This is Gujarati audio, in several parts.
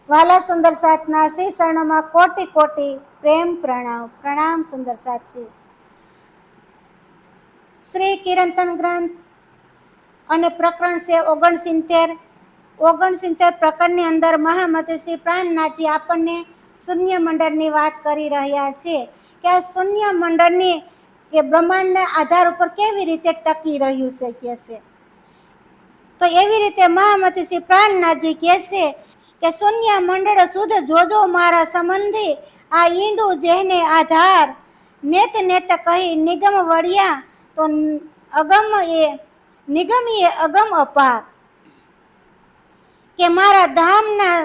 વાલા સુંદર સાથના શ્રી શરણમાં કોટી કોટી પ્રેમ પ્રણામ. પ્રણામ સુંદર સાથજી. શ્રી કિરંતન ગ્રંથ અને પ્રકરણ છે 69 પ્રકરણની અંદર મહામતી શ્રી પ્રાણનાથજી આપણને શૂન્ય મંડળની વાત કરી રહ્યા છે કે આ શૂન્ય મંડળની કે બ્રહ્માંડના આધાર ઉપર કેવી રીતે ટકી રહ્યું છે કે છે. તો એવી રીતે મહામતી શ્રી પ્રાણનાથજી કહે છે કે શૂન્ય મંડળ શુદ્ધ જોજો મારા સંબંધી આ ઈંડું જેને આધાર નેત નેત કહી નિગમ વળ્યા તો અગમ એ નિગમ એ અગમ અપાર. કે મારા ધામના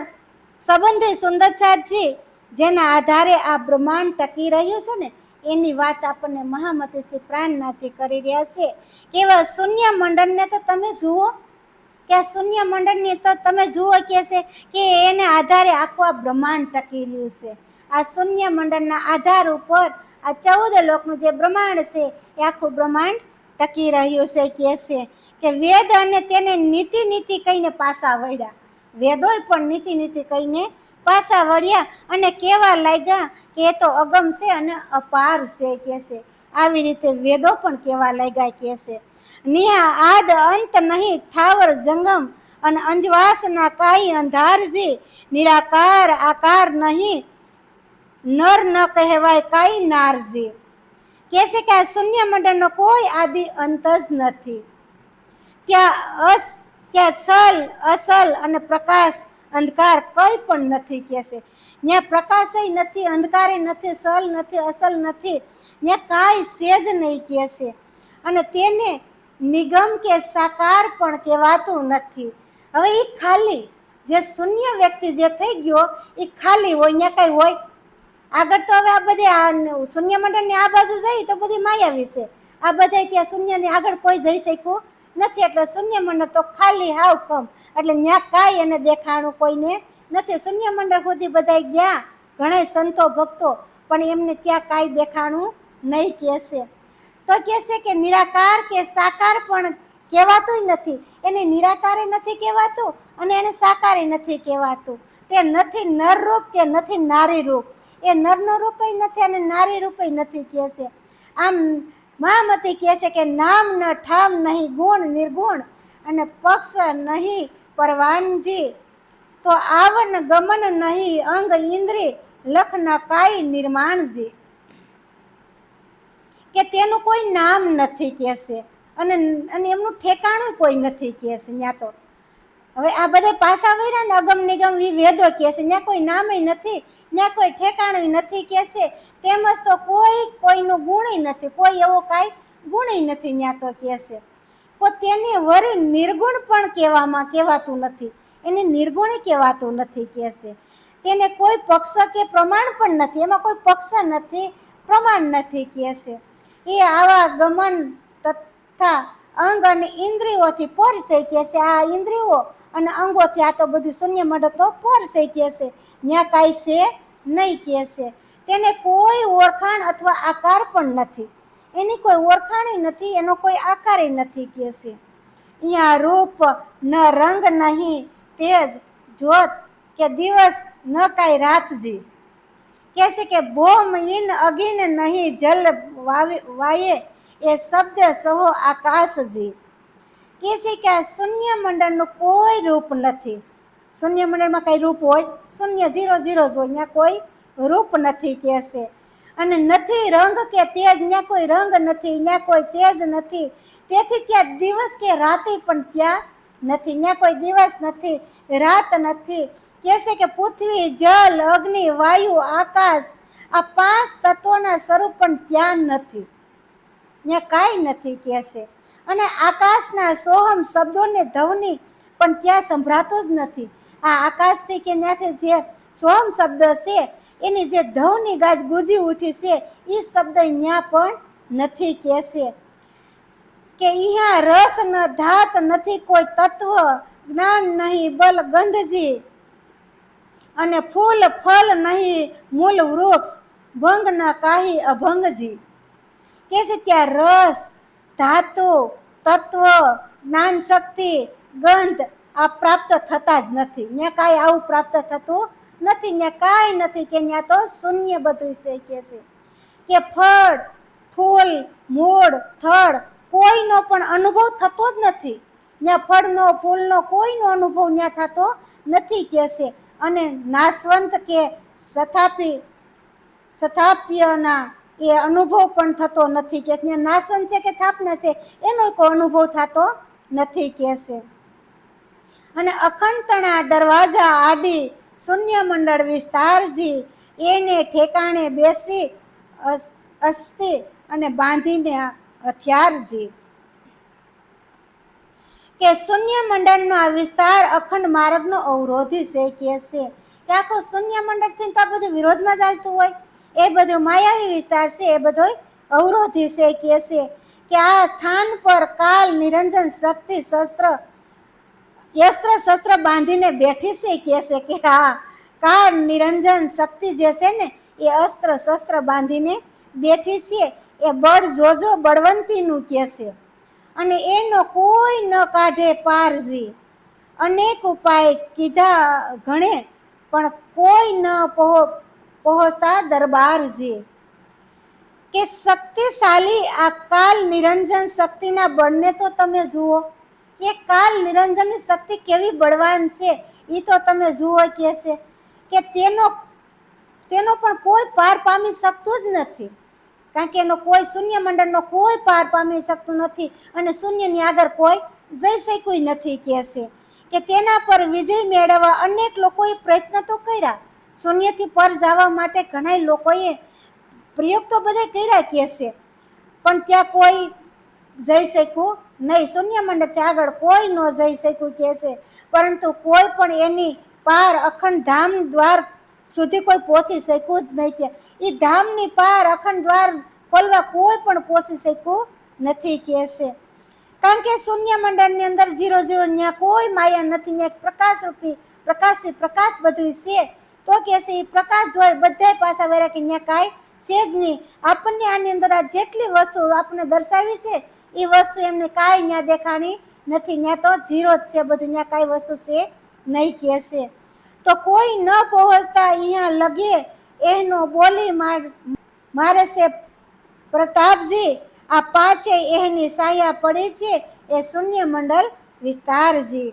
સંબંધી સુંદરસાદજી જેના આધારે આ બ્રહ્માંડ ટકી રહ્યું છે ને એની વાત આપણને મહામતી શ્રી પ્રાણનાથજી કરી રહ્યા છે. કેવા શૂન્ય મંડળને તો તમે જુઓ કે આ શૂન્ય મંડળની તો તમે જુઓ કે છે કે એને આધારે આખું આ બ્રહ્માંડ ટકી રહ્યું છે. આ શૂન્ય મંડળના આધાર ઉપર આ 14 લોકનું જે બ્રહ્માંડ છે એ આખું બ્રહ્માંડ ટકી રહ્યું છે. કે છે કે વેદ અને તેને નીતિ નીતિ કહીને પાછા વળ્યા. વેદોય પણ નીતિ નીતિ કહીને પાછા વળ્યા અને કેવા લાગ્યા કે એ તો અગમ છે અને અપાર છે. કે છે આવી રીતે વેદો પણ કેવા લાગ્યા. કે છે નિહા આદ અંત નહીં થાવર જંગમ અને અંજવાસના કાઈ અંધારજી નિરાકાર આકાર નહીં નર ન કહેવાય કાઈ નારજી. કે છે કે આ શૂન્ય મંડળનો કોઈ આદિ અંત જ નથી. ત્યાં સલ અસલ અને પ્રકાશ અંધકાર કંઈ પણ નથી. કે છે ત્યાં પ્રકાશય નથી, અંધકારે નથી, સલ નથી, અસલ નથી, ત્યાં કાંઈ સેજ નહીં. કે છે અને તેને નિગમ કે સાકાર પણ કહેવાતું નથી. હવે એ ખાલી જે શૂન્ય વ્યક્તિ જે થઈ ગયો એ ખાલી હોય, ત્યાં કઈ હોય આગળ તો હવે આ બધી શૂન્ય મંડળની આ બાજુ જઈ તો બધી માયા વિશે આ બધા ત્યાં શૂન્યની આગળ કોઈ જઈ શક્યું નથી. એટલે શૂન્ય મંડળ તો ખાલી હાવ કમ, એટલે ત્યાં કાંઈ એને દેખાણું કોઈને નથી. શૂન્ય મંડળ સુધી બધા ગયા ઘણા સંતો ભક્તો, પણ એમને ત્યાં કાંઈ દેખાણું નહીં. કે છે તો કે છે કે નિરાકાર કે સાકાર પણ કહેવાતું નથી. એને નિરાકારે નથી કહેવાતું અને એને સાકારે નથી કહેવાતું. તે નથી નર રૂપ કે નથી નારી રૂપ. એ નરનો રૂપય નથી અને નારી રૂપય નથી. કે છે આમ મહામતી કહે છે કે નામ ન ઠામ નહીં ગુણ નિર્ગુણ અને પક્ષ નહીં પરવાનજી તો આવન ગમન નહીં અંગ ઇન્દ્રિય લખ ન કાઈ નિર્માણજી. કે તેનું કોઈ નામ નથી. કે છે અને એમનું ઠેકાણું કોઈ નથી. કે છે ત્યાં તો હવે આ બધા પાસા વળ્યા ને અગમ નિગમ વેદો. કે છે ત્યાં કોઈ નામય નથી, ત્યાં કોઈ ઠેકાણું નથી. કે છે તેમજ તો કોઈનું ગુણય નથી, કોઈ એવો કાંઈ ગુણય નથી ત્યાં તો. કે છે તો તેને વળી નિર્ગુણ પણ કહેવાતું નથી, એને નિર્ગુણ કહેવાતું નથી. કે છે તેને કોઈ પક્ષ કે પ્રમાણ પણ નથી, એમાં કોઈ પક્ષ નથી, પ્રમાણ નથી. કે છે એ આવા ગમન તથા અંગ અને ઇન્દ્રિયોથી પોરશે. કે છે આ ઇન્દ્રિયો અને અંગોથી આ તો બધું શૂન્ય મંડળ તો પોરશે. કે છે ત્યાં કાંઈ છે નહીં. કે છે તેને કોઈ ઓળખાણ અથવા આકાર પણ નથી, એની કોઈ ઓળખાણ નથી, એનો કોઈ આકાર નથી. કે છે અહીંયા રૂપ ન રંગ નહીં તેજ જ્યોત કે દિવસ ન કાંઈ રાતજી. કે છે કે ભોમ ઇન અગિન નહીં જલ વાયે એ શબ્દ સહો આકાશજી. કે છે કે આ શૂન્ય મંડળનું કોઈ રૂપ નથી. શૂન્ય મંડળમાં કઈ રૂપ હોય? શૂન્ય 0 0 જ હોય, ત્યાં કોઈ રૂપ નથી. કે છે અને નથી રંગ કે તેજ, ત્યાં કોઈ રંગ નથી, ત્યાં કોઈ તેજ નથી. તેથી ત્યાં દિવસ કે રાતે પણ ત્યાં નથી, ત્યાં કોઈ દિવસ નથી, રાત નથી. કે છે કે પૃથ્વી જલ અગ્નિ વાયુ આકાશ આ 5 તત્વોના સ્વરૂપ પણ ત્યાં નથી, ત્યાં કાંઈ નથી. કે છે અને આકાશના સોહમ શબ્દોને ધ્વનિ પણ ત્યાં સંભળાતો જ નથી. આ આકાશથી કે ત્યાંથી જે સોહમ શબ્દ છે એની જે ધ્વનિ ગાજ ગુજી ઉઠી છે એ શબ્દ ત્યાં પણ નથી. કે છે કે અહીંયા રસ ન ધાત નથી કોઈ તત્વ, જ્ઞાન નહીં બલ ગંધજી અને ફૂલ ફલ નહીં મૂળ વૃક્ષ ભંગ ન કાહી અભંગજી. કે છે ત્યાં રસ, ધાતુ, તત્વ, જ્ઞાન શક્તિ, ગંધ આ પ્રાપ્ત થતા જ નથી. ત્યાં કાંઈ આવું પ્રાપ્ત થતું નથી. ત્યાં કાંઈ નથી, કે ત્યાં તો શૂન્ય બધું છે કે ફળ, ફૂલ, મૂળ, થડ કોઈનો પણ અનુભવ થતો જ નથી. ત્યાં ફળનો, ફૂલનો કોઈનો અનુભવ ત્યાં થતો નથી કહેશે. અને નાશવંત કે સ્થાપ્યના એ અનુભવ પણ થતો નથી કે ત્યાં નાશવંત છે કે સ્થાપના છે એનો કોઈ અનુભવ થતો નથી કહેશે. અને અખંડતણા દરવાજા આડી શૂન્ય મંડળ વિસ્તારજી એને ઠેકાણે બેસી અસ્થિ અને બાંધીને હથિયારજી. કે શૂન્ય મંડળનો આ વિસ્તાર અખંડ માર્ગનો અવરોધી છે કહેશે. કે આખો શૂન્ય મંડળ થી તો આ બધું વિરોધમાં ચાલતું હોય, એ બધું માયાવી વિસ્તાર છે, એ બધો અવરોધી છે કહેશે. કે આ સ્થાન પર કાલ નિરંજન શક્તિ શસ્ત્ર બાંધીને બેઠી છે કહેશે. કે આ કાળ નિરંજન શક્તિ જે છે ને એ અસ્ત્ર શસ્ત્ર બાંધીને બેઠી છે. એ બળ જોજો બળવંતીનું કહેશે. અને એનો કોઈ ન કાઢે પારજી. અનેક ઉપાય કીધા ઘણે પણ કોઈ ન પહોંચતા દરબારજી. કે શક્તિશાળી આ કાલ નિરંજન શક્તિના બળને તો તમે જુઓ. એ કાલ નિરંજનની શક્તિ કેવી બળવાન છે એ તો તમે જુઓ કહેશે. કે તેનો પણ કોઈ પાર પામી શકતું જ નથી. કારણ કે એનો કોઈ શૂન્ય મંડળનો કોઈ પાર પામી શકતું નથી. અને શૂન્યની આગળ કોઈ જઈ શક્યું નથી કહેશે. કે તેના પર વિજય મેળવવા અનેક લોકોએ પ્રયત્ન તો કર્યા. શૂન્યથી પર જવા માટે ઘણા લોકોએ પ્રયોગ તો બધા કર્યા કહેશે, પણ ત્યાં કોઈ જઈ શક્યું નહીં. શૂન્ય મંડળથી આગળ કોઈ ન જઈ શક્યું કહેશે. પરંતુ કોઈ પણ એની પાર અખંડ ધામ દ્વાર સુધી કોઈ પહોંચી શક્યું જ નહીં. કે એ ધામની પાર અખંડ દ્વાર ખોલવા કોઈ પણ પહોંચી શક્યું નથી કહેશે. કારણ કે શૂન્ય મંડળની અંદર 0 0 ત્યાં કોઈ માયા નથી. ત્યાં પ્રકાશ રૂપી પ્રકાશ બધું છે. તો કહેશે એ પ્રકાશ જોઈ બધા પાછા વર્યા કે ત્યાં કાંઈ છે જ નહીં. આપણને આની અંદર આ જેટલી વસ્તુ આપણને દર્શાવી છે એ વસ્તુ એમને કાંઈ ત્યાં દેખાણી નથી. ત્યાં તો 0 જ છે બધું. ત્યાં કાંઈ વસ્તુ છે નહીં કહેશે. તો કોઈ ન પહોંચતા અહીંયા લગે એનો બોલી મારે છે પ્રતાપજી. આ પાછે એની સાયા પડી છે એ શૂન્ય મંડળ વિસ્તારજી.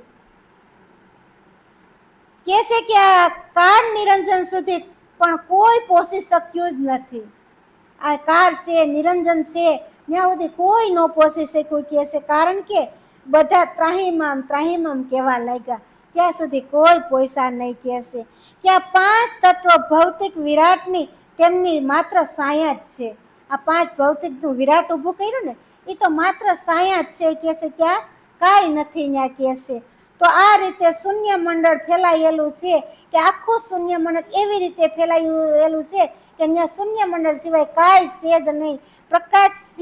કહેશે કે આ કાળ નિરંજન સુધી પણ કોઈ પહોંચી શક્યું જ નથી. આ કાળ છે, નિરંજન છે, ત્યાં સુધી કોઈ ન પહોંચી શક્યું કહેશે. કારણ કે બધા ત્રાહિમામ કહેવા લાગ્યા, ત્યાં સુધી કોઈ પહોંચ્યા નહીં કહેશે. કે આ 5 તત્વ ભૌતિક વિરાટની તેમની માત્ર સાયા જ છે. આ 5 ભૌતિકનું વિરાટ ઊભું કર્યું ને એ તો માત્ર સાયા જ છે કહેશે. ત્યાં કાંઈ નથી ત્યાં કહેશે. તો આ રીતે શૂન્ય મંડળ ફેલાયેલું છે. કે આખું શૂન્ય મંડળ એવી રીતે ફેલાયેલું છે કે ત્યાં શૂન્ય મંડળ સિવાય કાંઈ છે જ નહીં. પ્રકાશ જ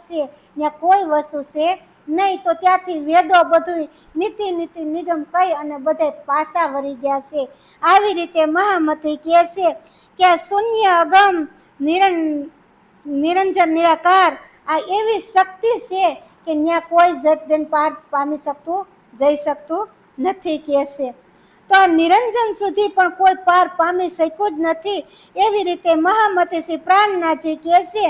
છે, ત્યાં કોઈ વસ્તુ છે નહીં. તો ત્યાંથી વેદો બધું નીતિ નિગમ કહી અને બધે પાછા વળી ગયા છે. આવી રીતે મહામતી કહે છે કે આ શૂન્ય અગમ નિરંજન નિરાકાર આ એવી શક્તિ છે કે ત્યાં કોઈ જન પાર પામી જઈ શકતું નથી કહેશે. તો આ નિરંજન સુધી પણ કોઈ પાર પામી શક્યું જ નથી. એવી રીતે મહામતી શ્રી પ્રાણનાથજી કહે છે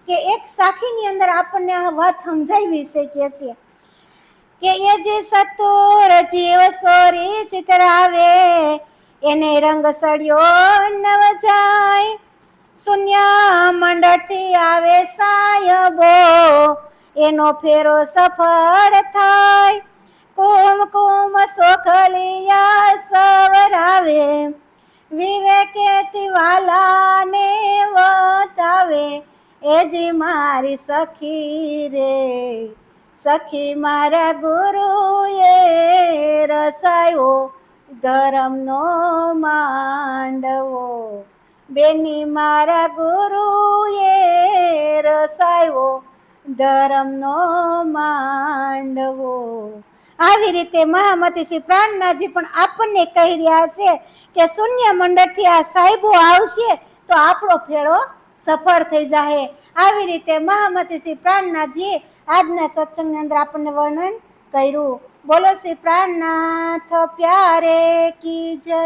કે એક સાખીની અંદર આપણને આ વાત સમજાવી છે કહેશે કે એ જે સતુર જીવ સોરી સિતરાવે એને રંગ સળ્યો નવ જાય. શૂન્ય મંડળથી આવે સાયબો એનો ફેરો સફળ થાય. કુમકુમ સોખલિયા સવરાવે વિવેકેથી વાલાને વતાવે. એ જી મારી સખી રે સખી મારા ગુરુએ રસાયો ધર્મનો માંડવો. બેની મારા ગુરુએ રસાયો ધર્મનો માંડવો. આવી રીતે મહામતી શ્રી પ્રાણનાથજી પણ આપણને કહી રહ્યા છે કે શૂન્ય મંડળથી આ સાહેબો આવશે તો આપણો ફેરો સફળ થઈ જાય. આવી રીતે મહામતી શ્રી પ્રાણનાથજીએ આજના સત્સંગની અંદર આપણને વર્ણન કર્યું. બોલો શ્રી પ્રાણનાથ પ્યારે કી જય।